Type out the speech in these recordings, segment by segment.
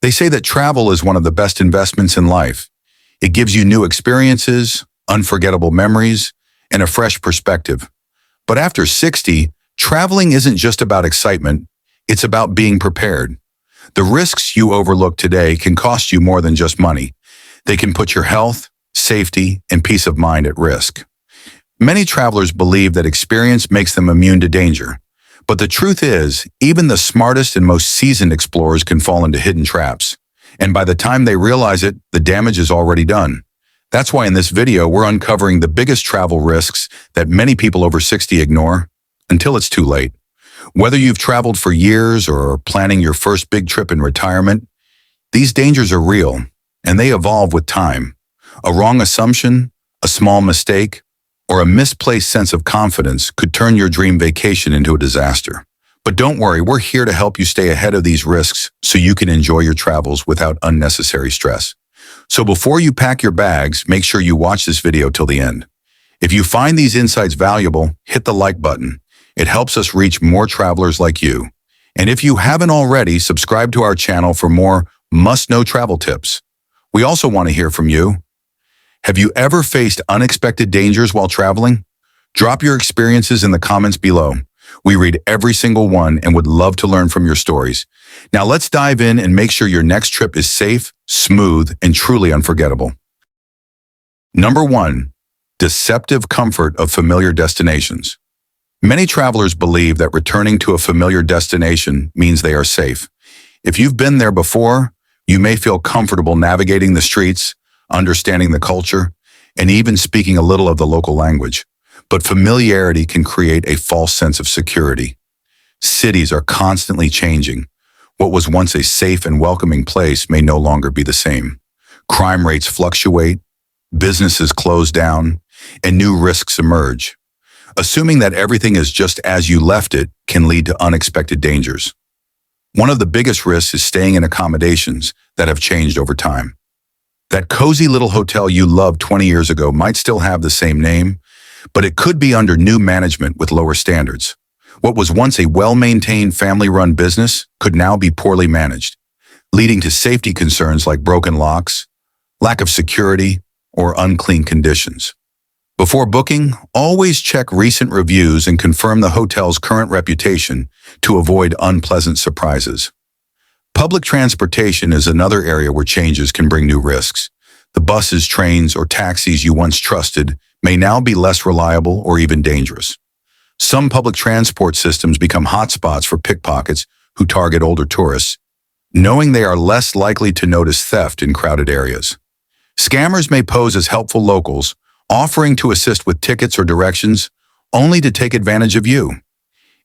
They say that travel is one of the best investments in life. It gives you new experiences, unforgettable memories, and a fresh perspective. But after 60, traveling isn't just about excitement, it's about being prepared. The risks you overlook today can cost you more than just money. They can put your health, safety, and peace of mind at risk. Many travelers believe that experience makes them immune to danger. But the truth is, even the smartest and most seasoned explorers can fall into hidden traps. And by the time they realize it, the damage is already done. That's why in this video, we're uncovering the biggest travel risks that many people over 60 ignore until it's too late. Whether you've traveled for years or are planning your first big trip in retirement, these dangers are real, and they evolve with time. A wrong assumption, a small mistake, or a misplaced sense of confidence could turn your dream vacation into a disaster. But don't worry, we're here to help you stay ahead of these risks so you can enjoy your travels without unnecessary stress. So before you pack your bags, make sure you watch this video till the end. If you find these insights valuable, hit the like button. It helps us reach more travelers like you. And if you haven't already, subscribe to our channel for more must-know travel tips. We also want to hear from you. Have you ever faced unexpected dangers while traveling? Drop your experiences in the comments below. We read every single one and would love to learn from your stories. Now let's dive in and make sure your next trip is safe, smooth, and truly unforgettable. Number 1. Deceptive comfort of familiar destinations. Many travelers believe that returning to a familiar destination means they are safe. If you've been there before, you may feel comfortable navigating the streets, understanding the culture, and even speaking a little of the local language. But familiarity can create a false sense of security. Cities are constantly changing. What was once a safe and welcoming place may no longer be the same. Crime rates fluctuate, businesses close down, and new risks emerge. Assuming that everything is just as you left it can lead to unexpected dangers. One of the biggest risks is staying in accommodations that have changed over time. That cozy little hotel you loved 20 years ago might still have the same name, but it could be under new management with lower standards. What was once a well-maintained family-run business could now be poorly managed, leading to safety concerns like broken locks, lack of security, or unclean conditions. Before booking, always check recent reviews and confirm the hotel's current reputation to avoid unpleasant surprises. Public transportation is another area where changes can bring new risks. The buses, trains, or taxis you once trusted may now be less reliable or even dangerous. Some public transport systems become hotspots for pickpockets who target older tourists, knowing they are less likely to notice theft in crowded areas. Scammers may pose as helpful locals, offering to assist with tickets or directions, only to take advantage of you.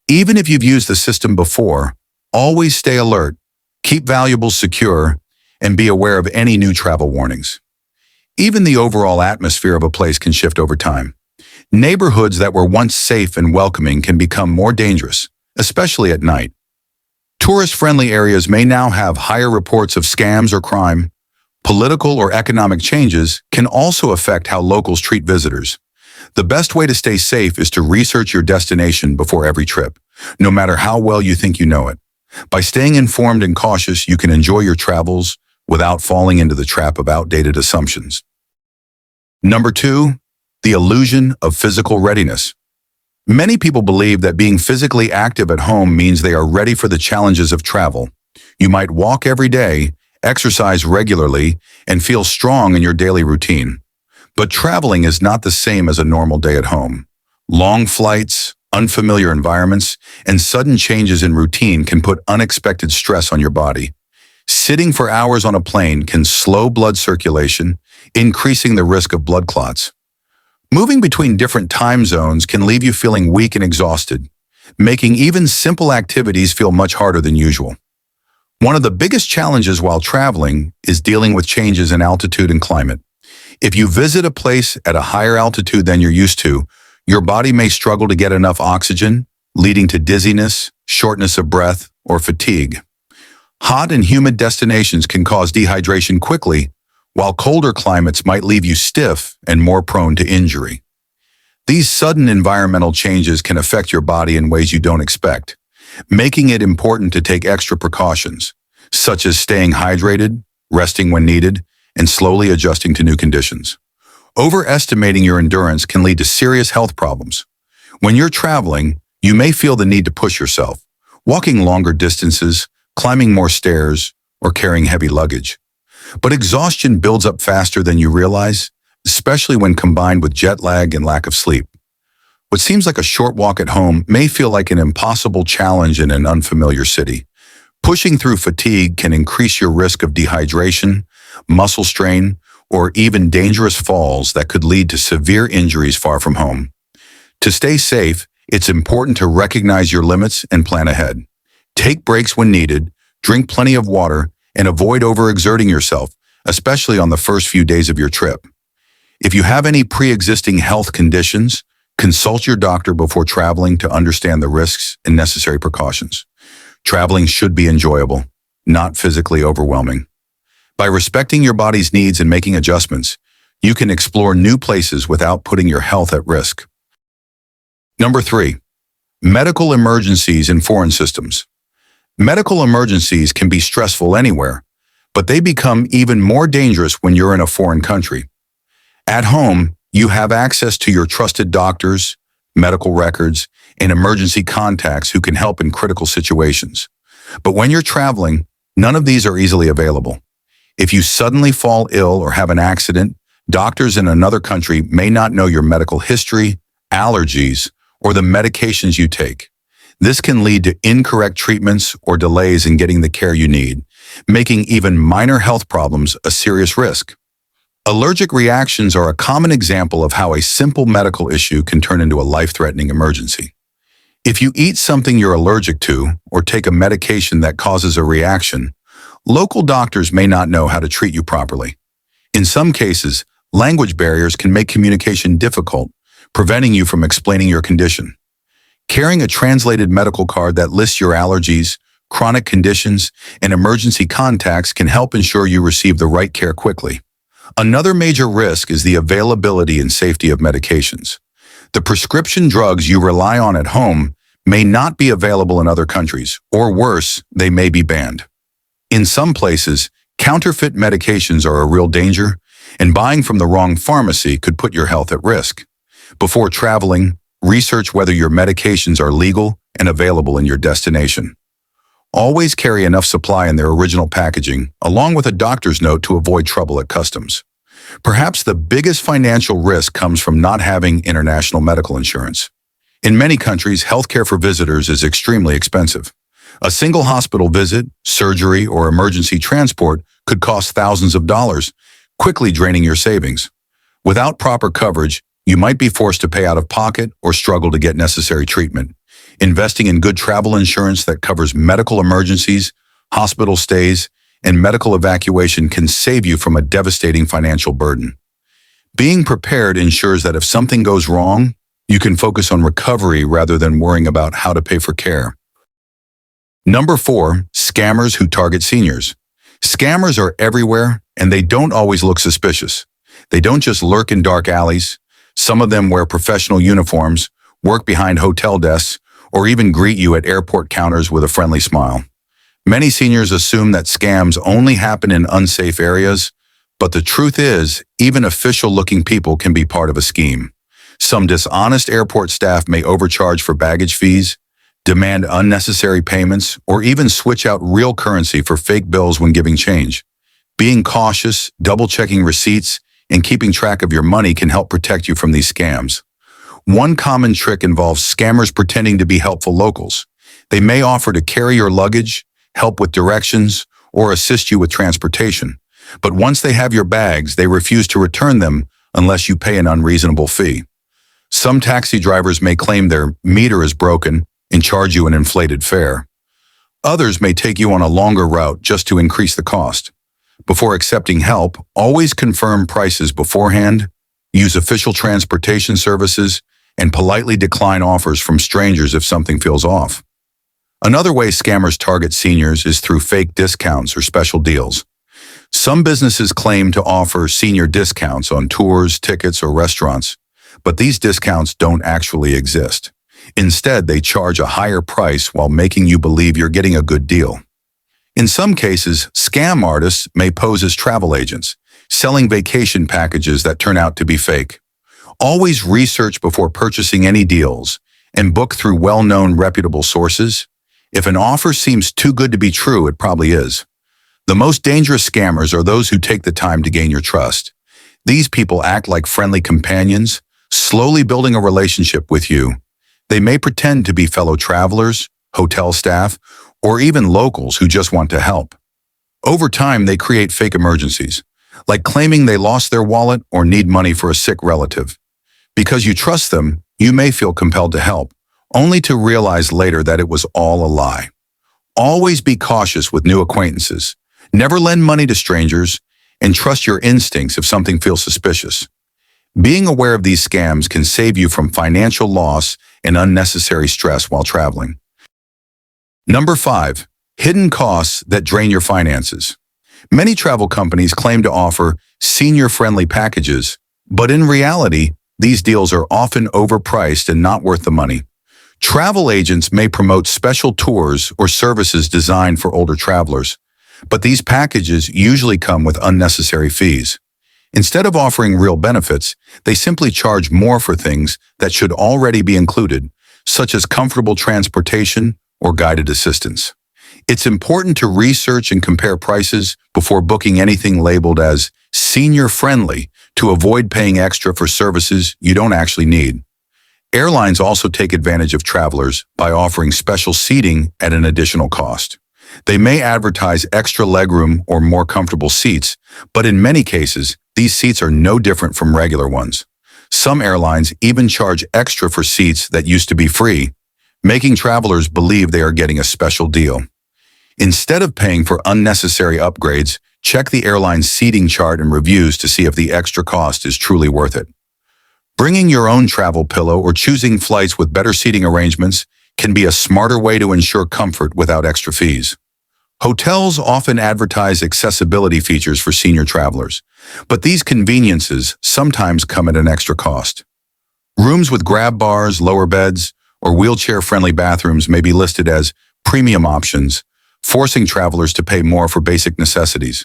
Even if you've used the system before, always stay alert, keep valuables secure, and be aware of any new travel warnings. Even the overall atmosphere of a place can shift over time. Neighborhoods that were once safe and welcoming can become more dangerous, especially at night. Tourist-friendly areas may now have higher reports of scams or crime. Political or economic changes can also affect how locals treat visitors. The best way to stay safe is to research your destination before every trip, no matter how well you think you know it. By staying informed and cautious, you can enjoy your travels without falling into the trap of outdated assumptions. Number 2, the illusion of physical readiness. Many people believe that being physically active at home means they are ready for the challenges of travel. You might walk every day, exercise regularly, and feel strong in your daily routine. But traveling is not the same as a normal day at home. Long flights, unfamiliar environments, and sudden changes in routine can put unexpected stress on your body. Sitting for hours on a plane can slow blood circulation, increasing the risk of blood clots. Moving between different time zones can leave you feeling weak and exhausted, making even simple activities feel much harder than usual. One of the biggest challenges while traveling is dealing with changes in altitude and climate. If you visit a place at a higher altitude than you're used to, your body may struggle to get enough oxygen, leading to dizziness, shortness of breath, or fatigue. Hot and humid destinations can cause dehydration quickly, while colder climates might leave you stiff and more prone to injury. These sudden environmental changes can affect your body in ways you don't expect, making it important to take extra precautions. such as staying hydrated, resting when needed, and slowly adjusting to new conditions. Overestimating your endurance can lead to serious health problems. When you're traveling, you may feel the need to push yourself, walking longer distances, climbing more stairs, or carrying heavy luggage. But exhaustion builds up faster than you realize, especially when combined with jet lag and lack of sleep. What seems like a short walk at home may feel like an impossible challenge in an unfamiliar city. Pushing through fatigue can increase your risk of dehydration, muscle strain, or even dangerous falls that could lead to severe injuries far from home. To stay safe, it's important to recognize your limits and plan ahead. Take breaks when needed, drink plenty of water, and avoid overexerting yourself, especially on the first few days of your trip. If you have any pre-existing health conditions, consult your doctor before traveling to understand the risks and necessary precautions. Traveling should be enjoyable, not physically overwhelming. By respecting your body's needs and making adjustments, you can explore new places without putting your health at risk. Number 3. Medical emergencies in foreign systems. Medical emergencies can be stressful anywhere, but they become even more dangerous when you're in a foreign country. At home, you have access to your trusted doctors, medical records, and emergency contacts who can help in critical situations. But when you're traveling, none of these are easily available. If you suddenly fall ill or have an accident, doctors in another country may not know your medical history, allergies, or the medications you take. This can lead to incorrect treatments or delays in getting the care you need, making even minor health problems a serious risk. Allergic reactions are a common example of how a simple medical issue can turn into a life-threatening emergency. If you eat something you're allergic to or take a medication that causes a reaction, local doctors may not know how to treat you properly. In some cases, language barriers can make communication difficult, preventing you from explaining your condition. Carrying a translated medical card that lists your allergies, chronic conditions, and emergency contacts can help ensure you receive the right care quickly. Another major risk is the availability and safety of medications. The prescription drugs you rely on at home may not be available in other countries, or worse, they may be banned. In some places, counterfeit medications are a real danger, and buying from the wrong pharmacy could put your health at risk. Before traveling, research whether your medications are legal and available in your destination. Always carry enough supply in their original packaging, along with a doctor's note to avoid trouble at customs. Perhaps the biggest financial risk comes from not having international medical insurance. In many countries, healthcare for visitors is extremely expensive. A single hospital visit, surgery, or emergency transport could cost thousands of dollars, quickly draining your savings. Without proper coverage, you might be forced to pay out of pocket or struggle to get necessary treatment. Investing in good travel insurance that covers medical emergencies, hospital stays, and medical evacuation can save you from a devastating financial burden. Being prepared ensures that if something goes wrong, you can focus on recovery rather than worrying about how to pay for care. Number 4, scammers who target seniors. Scammers are everywhere, and they don't always look suspicious. They don't just lurk in dark alleys. Some of them wear professional uniforms, work behind hotel desks, or even greet you at airport counters with a friendly smile. Many seniors assume that scams only happen in unsafe areas, but the truth is, even official-looking people can be part of a scheme. Some dishonest airport staff may overcharge for baggage fees, demand unnecessary payments, or even switch out real currency for fake bills when giving change. Being cautious, double-checking receipts, and keeping track of your money can help protect you from these scams. One common trick involves scammers pretending to be helpful locals. They may offer to carry your luggage, help with directions, or assist you with transportation. But once they have your bags, they refuse to return them unless you pay an unreasonable fee. Some taxi drivers may claim their meter is broken and charge you an inflated fare. Others may take you on a longer route just to increase the cost. Before accepting help, always confirm prices beforehand, use official transportation services, and politely decline offers from strangers if something feels off. Another way scammers target seniors is through fake discounts or special deals. Some businesses claim to offer senior discounts on tours, tickets, or restaurants, but these discounts don't actually exist. Instead, they charge a higher price while making you believe you're getting a good deal. In some cases, scam artists may pose as travel agents, selling vacation packages that turn out to be fake. Always research before purchasing any deals and book through well-known reputable sources. If an offer seems too good to be true, it probably is. The most dangerous scammers are those who take the time to gain your trust. These people act like friendly companions, slowly building a relationship with you. They may pretend to be fellow travelers, hotel staff, or even locals who just want to help. Over time, they create fake emergencies, like claiming they lost their wallet or need money for a sick relative. Because you trust them, you may feel compelled to help, only to realize later that it was all a lie. Always be cautious with new acquaintances. Never lend money to strangers, and trust your instincts if something feels suspicious. Being aware of these scams can save you from financial loss and unnecessary stress while traveling. Number 5. Hidden costs that drain your finances. Many travel companies claim to offer senior-friendly packages, but in reality, these deals are often overpriced and not worth the money. Travel agents may promote special tours or services designed for older travelers, but these packages usually come with unnecessary fees. Instead of offering real benefits, they simply charge more for things that should already be included, such as comfortable transportation or guided assistance. It's important to research and compare prices before booking anything labeled as senior-friendly to avoid paying extra for services you don't actually need. Airlines also take advantage of travelers by offering special seating at an additional cost. They may advertise extra legroom or more comfortable seats, but in many cases, these seats are no different from regular ones. Some airlines even charge extra for seats that used to be free, making travelers believe they are getting a special deal. Instead of paying for unnecessary upgrades, check the airline's seating chart and reviews to see if the extra cost is truly worth it. Bringing your own travel pillow or choosing flights with better seating arrangements can be a smarter way to ensure comfort without extra fees. Hotels often advertise accessibility features for senior travelers, but these conveniences sometimes come at an extra cost. Rooms with grab bars, lower beds, or wheelchair-friendly bathrooms may be listed as premium options, forcing travelers to pay more for basic necessities.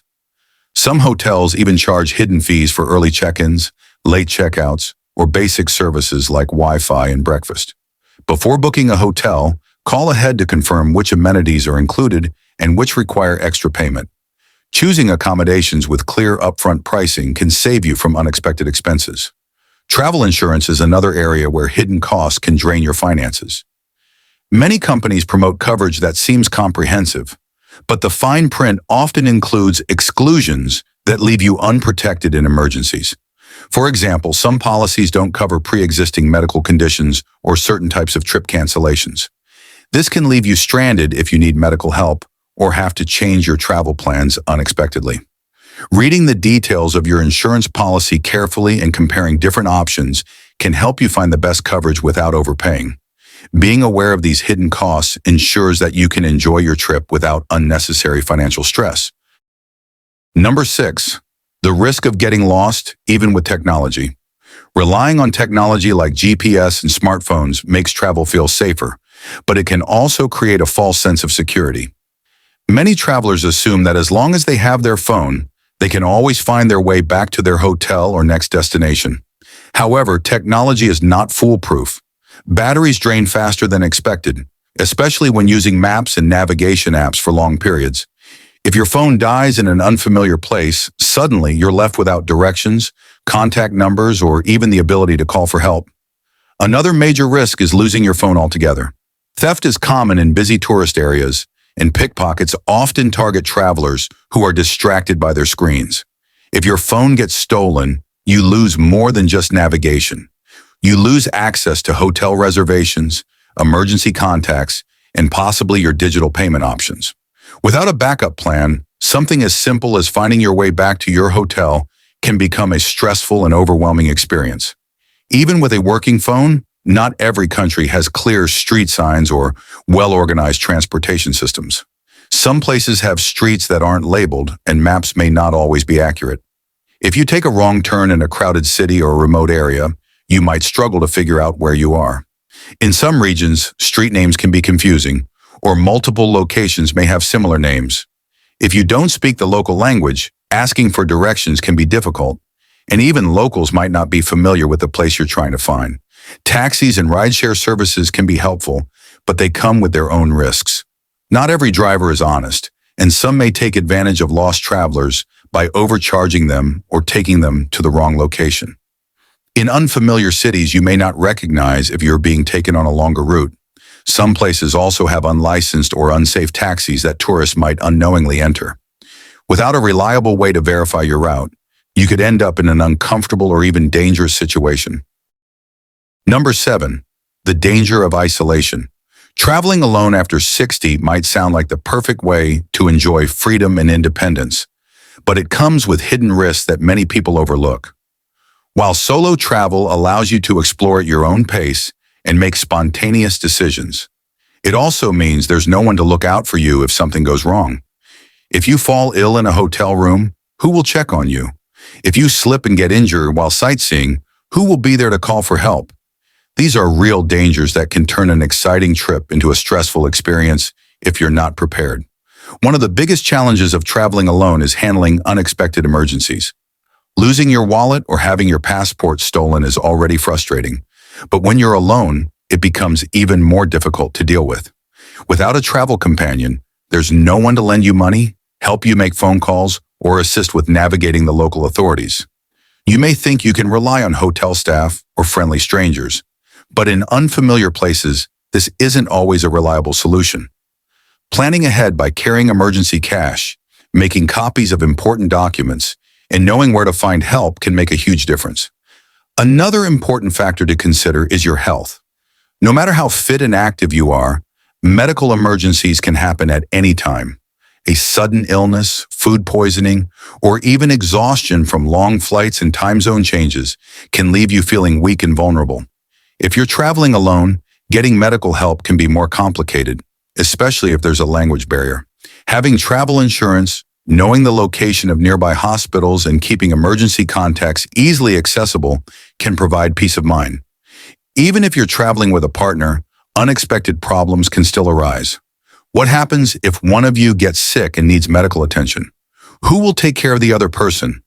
Some hotels even charge hidden fees for early check-ins, late checkouts, or basic services like Wi-Fi and breakfast. Before booking a hotel, call ahead to confirm which amenities are included and which require extra payment. Choosing accommodations with clear upfront pricing can save you from unexpected expenses. Travel insurance is another area where hidden costs can drain your finances. Many companies promote coverage that seems comprehensive, but the fine print often includes exclusions that leave you unprotected in emergencies. For example, some policies don't cover pre-existing medical conditions or certain types of trip cancellations. This can leave you stranded if you need medical help or have to change your travel plans unexpectedly. Reading the details of your insurance policy carefully and comparing different options can help you find the best coverage without overpaying. Being aware of these hidden costs ensures that you can enjoy your trip without unnecessary financial stress. Number 6. The risk of getting lost, even with technology. Relying on technology like GPS and smartphones makes travel feel safer, but it can also create a false sense of security. Many travelers assume that as long as they have their phone, they can always find their way back to their hotel or next destination. However, technology is not foolproof. Batteries drain faster than expected, especially when using maps and navigation apps for long periods. If your phone dies in an unfamiliar place, suddenly you're left without directions, contact numbers, or even the ability to call for help. Another major risk is losing your phone altogether. Theft is common in busy tourist areas, and pickpockets often target travelers who are distracted by their screens. If your phone gets stolen, you lose more than just navigation. You lose access to hotel reservations, emergency contacts, and possibly your digital payment options. Without a backup plan, something as simple as finding your way back to your hotel can become a stressful and overwhelming experience. Even with a working phone, not every country has clear street signs or well-organized transportation systems. Some places have streets that aren't labeled, and maps may not always be accurate. If you take a wrong turn in a crowded city or a remote area, you might struggle to figure out where you are. In some regions, street names can be confusing, or multiple locations may have similar names. If you don't speak the local language, asking for directions can be difficult, and even locals might not be familiar with the place you're trying to find. Taxis and rideshare services can be helpful, but they come with their own risks. Not every driver is honest, and some may take advantage of lost travelers by overcharging them or taking them to the wrong location. In unfamiliar cities, you may not recognize if you're being taken on a longer route. Some places also have unlicensed or unsafe taxis that tourists might unknowingly enter. Without a reliable way to verify your route, you could end up in an uncomfortable or even dangerous situation. Number 7, the danger of isolation. Traveling alone after 60 might sound like the perfect way to enjoy freedom and independence, but it comes with hidden risks that many people overlook. While solo travel allows you to explore at your own pace and make spontaneous decisions, it also means there's no one to look out for you if something goes wrong. If you fall ill in a hotel room, who will check on you? If you slip and get injured while sightseeing, who will be there to call for help? These are real dangers that can turn an exciting trip into a stressful experience if you're not prepared. One of the biggest challenges of traveling alone is handling unexpected emergencies. Losing your wallet or having your passport stolen is already frustrating, but when you're alone, it becomes even more difficult to deal with. Without a travel companion, there's no one to lend you money, help you make phone calls, or assist with navigating the local authorities. You may think you can rely on hotel staff or friendly strangers, but in unfamiliar places, this isn't always a reliable solution. Planning ahead by carrying emergency cash, making copies of important documents, and knowing where to find help can make a huge difference. Another important factor to consider is your health. No matter how fit and active you are, medical emergencies can happen at any time. A sudden illness, food poisoning, or even exhaustion from long flights and time zone changes can leave you feeling weak and vulnerable. If you're traveling alone, getting medical help can be more complicated, especially if there's a language barrier. Having travel insurance, knowing the location of nearby hospitals, and keeping emergency contacts easily accessible can provide peace of mind. Even if you're traveling with a partner, unexpected problems can still arise. What happens if one of you gets sick and needs medical attention? Who will take care of the other person?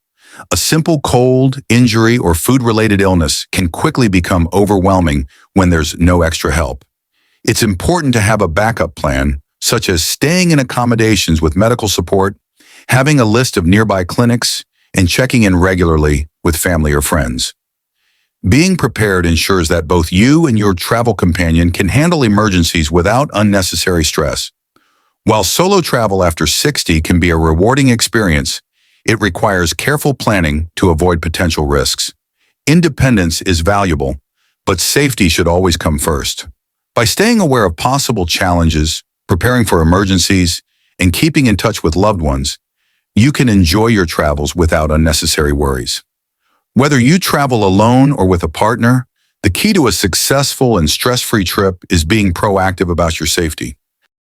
A simple cold, injury, or food-related illness can quickly become overwhelming when there's no extra help. It's important to have a backup plan, such as staying in accommodations with medical support, having a list of nearby clinics, and checking in regularly with family or friends. Being prepared ensures that both you and your travel companion can handle emergencies without unnecessary stress. While solo travel after 60 can be a rewarding experience, it requires careful planning to avoid potential risks. Independence is valuable, but safety should always come first. By staying aware of possible challenges, preparing for emergencies, and keeping in touch with loved ones, you can enjoy your travels without unnecessary worries. Whether you travel alone or with a partner, the key to a successful and stress-free trip is being proactive about your safety.